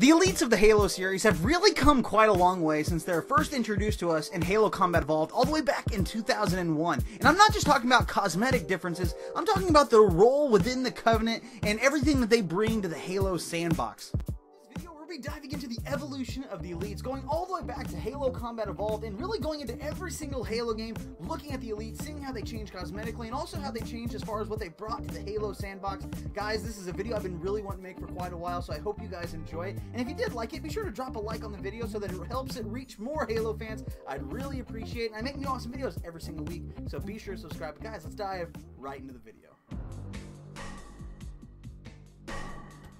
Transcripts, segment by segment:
The elites of the Halo series have really come quite a long way since they were first introduced to us in Halo Combat Evolved all the way back in 2001. And I'm not just talking about cosmetic differences, I'm talking about their role within the Covenant and everything that they bring to the Halo sandbox. We'll be diving into the evolution of the elites, going all the way back to Halo Combat Evolved and really going into every single Halo game, looking at the elites, seeing how they change cosmetically and also how they change as far as what they brought to the Halo sandbox. Guys, this is a video I've been really wanting to make for quite a while, so I hope you guys enjoy it. And if you did like it, be sure to drop a like on the video so that it helps it reach more Halo fans. I'd really appreciate it. And I make new awesome videos every single week, so be sure to subscribe. But guys, let's dive right into the video.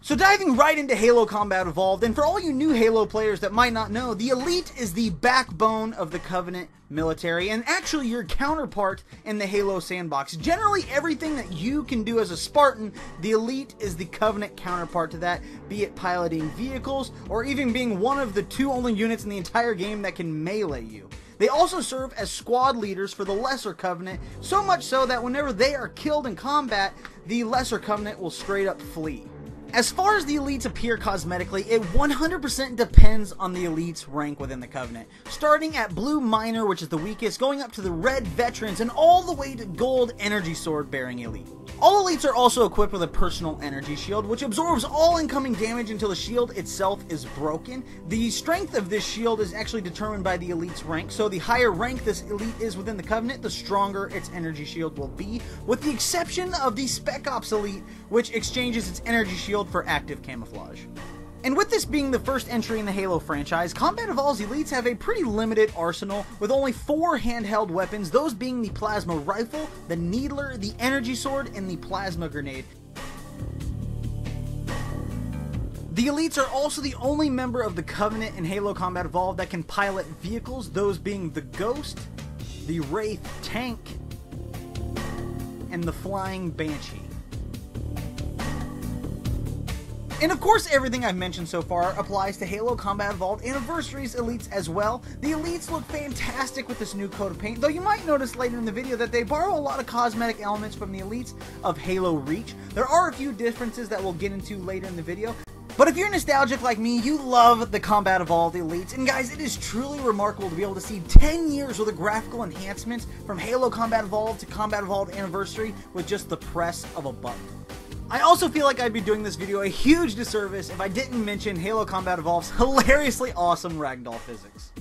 So diving right into Halo Combat Evolved, and for all you new Halo players that might not know, the Elite is the backbone of the Covenant military, and actually your counterpart in the Halo sandbox. Generally, everything that you can do as a Spartan, the Elite is the Covenant counterpart to that, be it piloting vehicles, or even being one of the two only units in the entire game that can melee you. They also serve as squad leaders for the Lesser Covenant, so much so that whenever they are killed in combat, the Lesser Covenant will straight up flee. As far as the elites appear cosmetically, it 100% depends on the elite's rank within the Covenant. Starting at Blue Miner, which is the weakest, going up to the Red Veterans, and all the way to Gold Energy Sword bearing elite. All elites are also equipped with a personal energy shield, which absorbs all incoming damage until the shield itself is broken. The strength of this shield is actually determined by the elite's rank, so the higher rank this elite is within the Covenant, the stronger its energy shield will be, with the exception of the Spec Ops elite, which exchanges its energy shield for active camouflage. And with this being the first entry in the Halo franchise, Combat Evolved's elites have a pretty limited arsenal with only 4 handheld weapons, those being the Plasma Rifle, the Needler, the Energy Sword, and the Plasma Grenade. The elites are also the only member of the Covenant in Halo Combat Evolved that can pilot vehicles, those being the Ghost, the Wraith Tank, and the Flying Banshee. And of course, everything I've mentioned so far applies to Halo Combat Evolved Anniversary's elites as well. The elites look fantastic with this new coat of paint, though you might notice later in the video that they borrow a lot of cosmetic elements from the elites of Halo Reach. There are a few differences that we'll get into later in the video. But if you're nostalgic like me, you love the Combat Evolved elites, and guys, it is truly remarkable to be able to see 10 years worth of graphical enhancements from Halo Combat Evolved to Combat Evolved Anniversary with just the press of a button. I also feel like I'd be doing this video a huge disservice if I didn't mention Halo Combat Evolved's hilariously awesome ragdoll physics.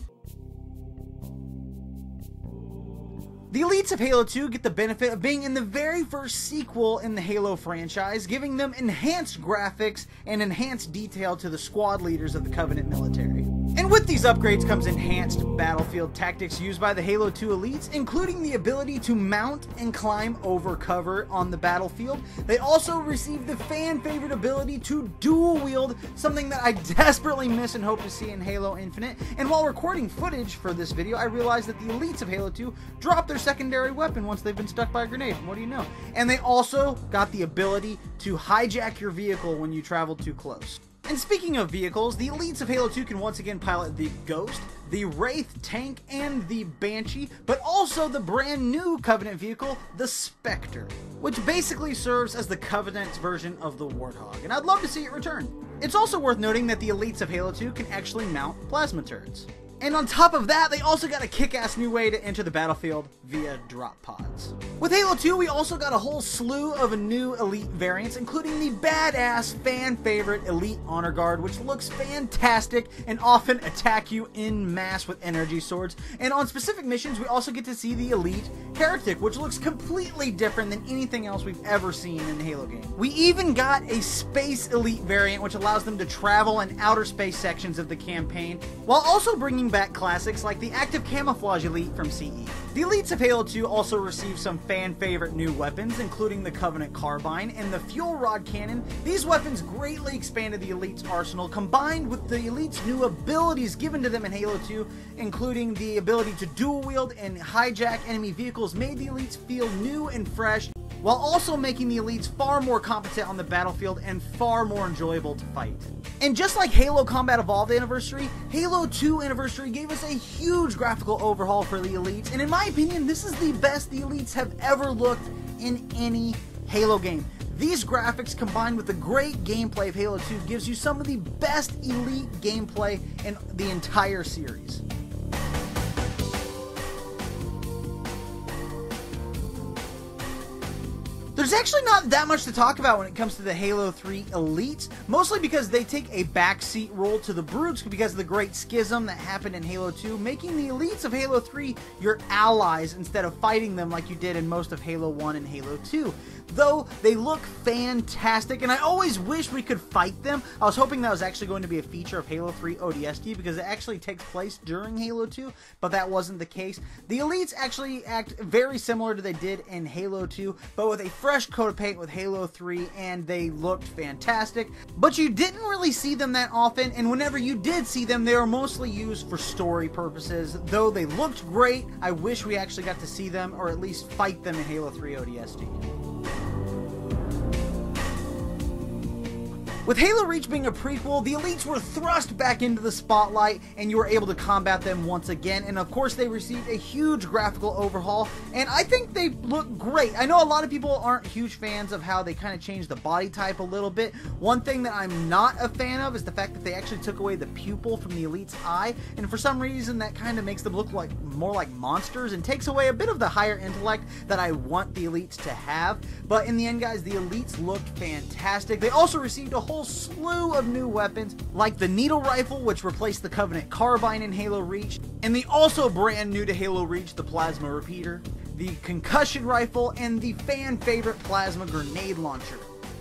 The elites of Halo 2 get the benefit of being in the very first sequel in the Halo franchise, giving them enhanced graphics and enhanced detail to the squad leaders of the Covenant military. And with these upgrades comes enhanced battlefield tactics used by the Halo 2 elites, including the ability to mount and climb over cover on the battlefield. They also receive the fan-favorite ability to dual-wield, something that I desperately miss and hope to see in Halo Infinite. And while recording footage for this video, I realized that the elites of Halo 2 drop their secondary weapon once they've been struck by a grenade. What do you know? And they also got the ability to hijack your vehicle when you travel too close. And speaking of vehicles, the elites of Halo 2 can once again pilot the Ghost, the Wraith Tank, and the Banshee, but also the brand new Covenant vehicle, the Spectre, which basically serves as the Covenant's version of the Warthog, and I'd love to see it return. It's also worth noting that the elites of Halo 2 can actually mount plasma turrets. And on top of that, they also got a kick-ass new way to enter the battlefield via drop pods. With Halo 2, we also got a whole slew of new elite variants, including the badass fan-favorite Elite Honor Guard, which looks fantastic and often attack you en masse with energy swords. And on specific missions, we also get to see the Elite Heretic, which looks completely different than anything else we've ever seen in a Halo game. We even got a Space Elite variant, which allows them to travel in outer space sections of the campaign, while also bringing back classics like the Active Camouflage Elite from CE. The elites of Halo 2 also received some fan-favorite new weapons, including the Covenant Carbine and the Fuel Rod Cannon. These weapons greatly expanded the elite's arsenal, combined with the elite's new abilities given to them in Halo 2, including the ability to dual-wield and hijack enemy vehicles, made the elites feel new and fresh, while also making the elites far more competent on the battlefield and far more enjoyable to fight. And just like Halo Combat Evolved Anniversary, Halo 2 Anniversary gave us a huge graphical overhaul for the elites, and in my opinion, this is the best the elites have ever looked in any Halo game. These graphics combined with the great gameplay of Halo 2 gives you some of the best Elite gameplay in the entire series. There's actually not that much to talk about when it comes to the Halo 3 Elites, mostly because they take a backseat role to the Brutes because of the great schism that happened in Halo 2, making the Elites of Halo 3 your allies instead of fighting them like you did in most of Halo 1 and Halo 2. Though they look fantastic, and I always wish we could fight them. I was hoping that was actually going to be a feature of Halo 3 ODST because it actually takes place during Halo 2, but that wasn't the case. The Elites actually act very similar to they did in Halo 2, but with a fresh coat of paint with Halo 3, and they looked fantastic. But you didn't really see them that often, and whenever you did see them, they were mostly used for story purposes. Though they looked great, I wish we actually got to see them, or at least fight them in Halo 3 ODST. With Halo Reach being a prequel, the Elites were thrust back into the spotlight and you were able to combat them once again, and of course they received a huge graphical overhaul, and I think they look great. I know a lot of people aren't huge fans of how they kind of changed the body type a little bit. One thing that I'm not a fan of is the fact that they actually took away the pupil from the Elite's eye, and for some reason that kind of makes them look like more like monsters and takes away a bit of the higher intellect that I want the Elites to have. But in the end, guys, the Elites looked fantastic. They also received a whole slew of new weapons, like the Needle Rifle, which replaced the Covenant Carbine in Halo Reach, and the also brand new to Halo Reach, the Plasma Repeater, the Concussion Rifle, and the fan favorite Plasma Grenade Launcher.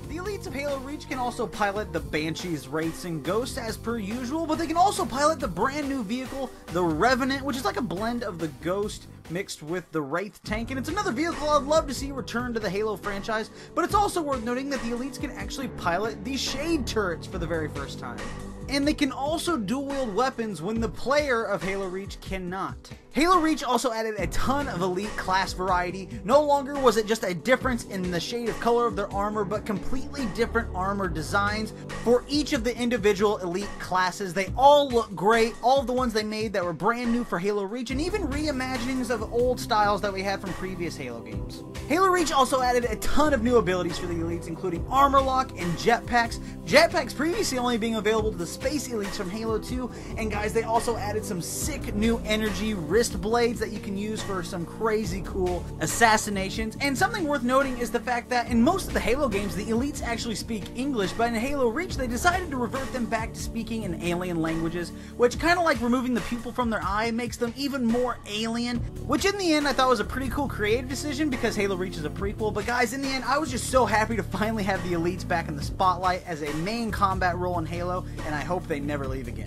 The Elites of Halo Reach can also pilot the Banshees, Wraiths, and Ghosts as per usual, but they can also pilot the brand new vehicle, the Revenant, which is like a blend of the Ghost mixed with the Wraith tank, and it's another vehicle I'd love to see return to the Halo franchise, but it's also worth noting that the Elites can actually pilot the Shade turrets for the very first time. And they can also dual-wield weapons when the player of Halo Reach cannot. Halo Reach also added a ton of Elite class variety. No longer was it just a difference in the shade of color of their armor, but completely different armor designs for each of the individual Elite classes. They all look great, all of the ones they made that were brand new for Halo Reach, and even reimaginings of old styles that we had from previous Halo games. Halo Reach also added a ton of new abilities for the Elites, including Armor Lock and Jetpacks. Jetpacks previously only being available to the Space Elites from Halo 2, and guys, they also added some sick new energy wrist blades that you can use for some crazy cool assassinations. And something worth noting is the fact that in most of the Halo games, the Elites actually speak English, but in Halo Reach, they decided to revert them back to speaking in alien languages, which kind of like removing the pupil from their eye makes them even more alien, which in the end I thought was a pretty cool creative decision because Halo Reach is a prequel. But guys, in the end, I was just so happy to finally have the Elites back in the spotlight as a main combat role in Halo, and I hope they never leave again.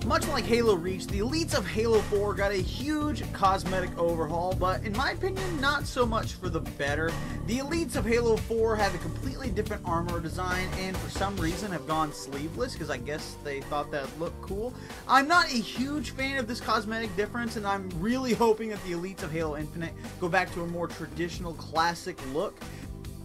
Much like Halo Reach, the Elites of Halo 4 got a huge cosmetic overhaul, but in my opinion, not so much for the better. The Elites of Halo 4 have a completely different armor design and for some reason have gone sleeveless because I guess they thought that looked cool. I'm not a huge fan of this cosmetic difference, and I'm really hoping that the Elites of Halo Infinite go back to a more traditional classic look.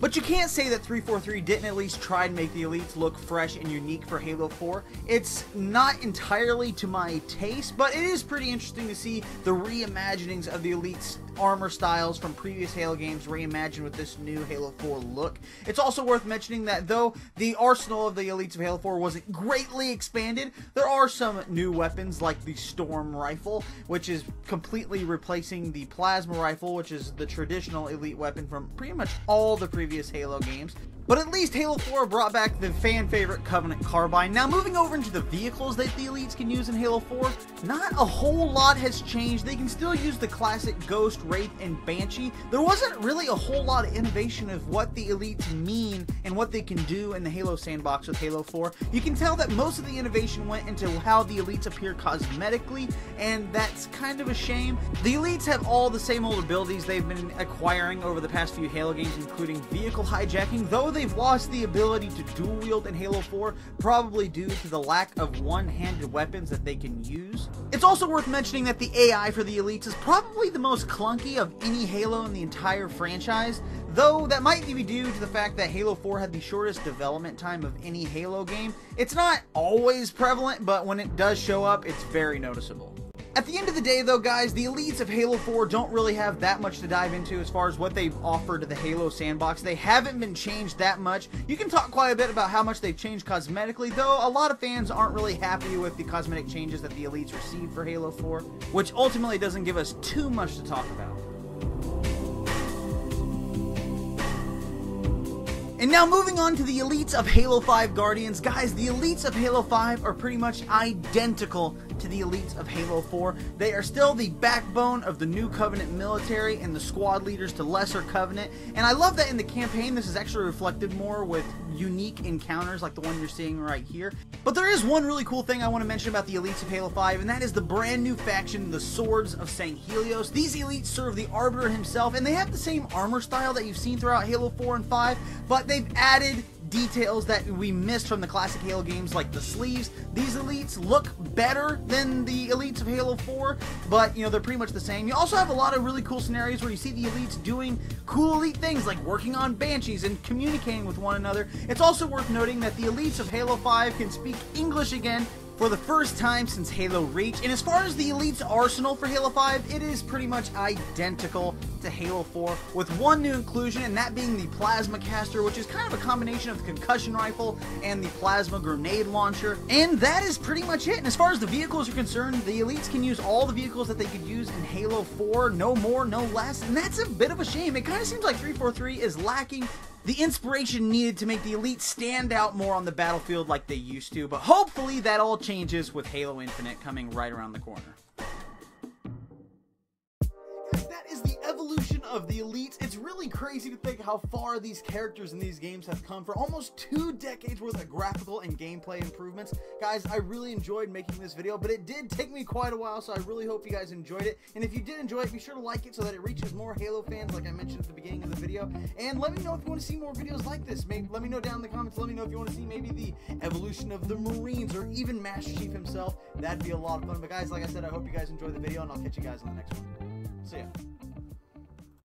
But you can't say that 343 didn't at least try and make the Elites look fresh and unique for Halo 4. It's not entirely to my taste, but it is pretty interesting to see the reimaginings of the Elites' armor styles from previous Halo games reimagined with this new Halo 4 look. It's also worth mentioning that though the arsenal of the Elites of Halo 4 wasn't greatly expanded, there are some new weapons like the Storm Rifle, which is completely replacing the Plasma Rifle, which is the traditional Elite weapon from pretty much all the previous Halo games. But at least Halo 4 brought back the fan favorite Covenant Carbine. Now moving over into the vehicles that the Elites can use in Halo 4, not a whole lot has changed. They can still use the classic Ghost, Wraith, and Banshee. There wasn't really a whole lot of innovation of what the Elites mean and what they can do in the Halo sandbox with Halo 4. You can tell that most of the innovation went into how the Elites appear cosmetically, and that's kind of a shame. The Elites have all the same old abilities they've been acquiring over the past few Halo games, including vehicle hijacking, though they've lost the ability to dual wield in Halo 4, probably due to the lack of one-handed weapons that they can use. It's also worth mentioning that the AI for the Elites is probably the most clunky of any Halo in the entire franchise, though that might be due to the fact that Halo 4 had the shortest development time of any Halo game. It's not always prevalent, but when it does show up, it's very noticeable. At the end of the day though, guys, the elites of Halo 4 don't really have that much to dive into as far as what they've offered to the Halo sandbox. They haven't been changed that much. You can talk quite a bit about how much they've changed cosmetically, though a lot of fans aren't really happy with the cosmetic changes that the elites received for Halo 4, which ultimately doesn't give us too much to talk about. And now moving on to the elites of Halo 5 Guardians. Guys, the elites of Halo 5 are pretty much identical to the elites of Halo 4. They are still the backbone of the new Covenant military and the squad leaders to Lesser Covenant. And I love that in the campaign this is actually reflected more with unique encounters like the one you're seeing right here. But there is one really cool thing I want to mention about the elites of Halo 5, and that is the brand new faction, the Swords of St. Helios. These elites serve the Arbiter himself, and they have the same armor style that you've seen throughout Halo 4 and 5, but they've added details that we missed from the classic Halo games, like the sleeves. These elites look better than the elites of Halo 4, but you know, they're pretty much the same. You also have a lot of really cool scenarios where you see the elites doing cool elite things like working on banshees and communicating with one another. It's also worth noting that the elites of Halo 5 can speak English again for the first time since Halo Reach. And as far as the elite's arsenal for Halo 5, it is pretty much identical to Halo 4, with one new inclusion, and that being the Plasma Caster, which is kind of a combination of the concussion rifle and the plasma grenade launcher. And that is pretty much it. And as far as the vehicles are concerned, the elites can use all the vehicles that they could use in Halo 4, no more, no less, and that's a bit of a shame. It kind of seems like 343 is lacking the inspiration needed to make the elites stand out more on the battlefield like they used to, but hopefully that all changes with Halo Infinite coming right around the corner. Guys, that is the evolution of the elites. It's really crazy to think how far these characters in these games have come for almost 2 decades worth of graphical and gameplay improvements. Guys, I really enjoyed making this video, but it did take me quite a while, so I really hope you guys enjoyed it. And if you did enjoy it, be sure to like it so that it reaches more Halo fans, like I mentioned at the beginning of the video. And let me know if you want to see more videos like this. Maybe let me know down in the comments. Let me know if you want to see maybe the evolution of the Marines or even Master Chief himself. That'd be a lot of fun. But guys, like I said, I hope you guys enjoyed the video, and I'll catch you guys in the next one. See ya.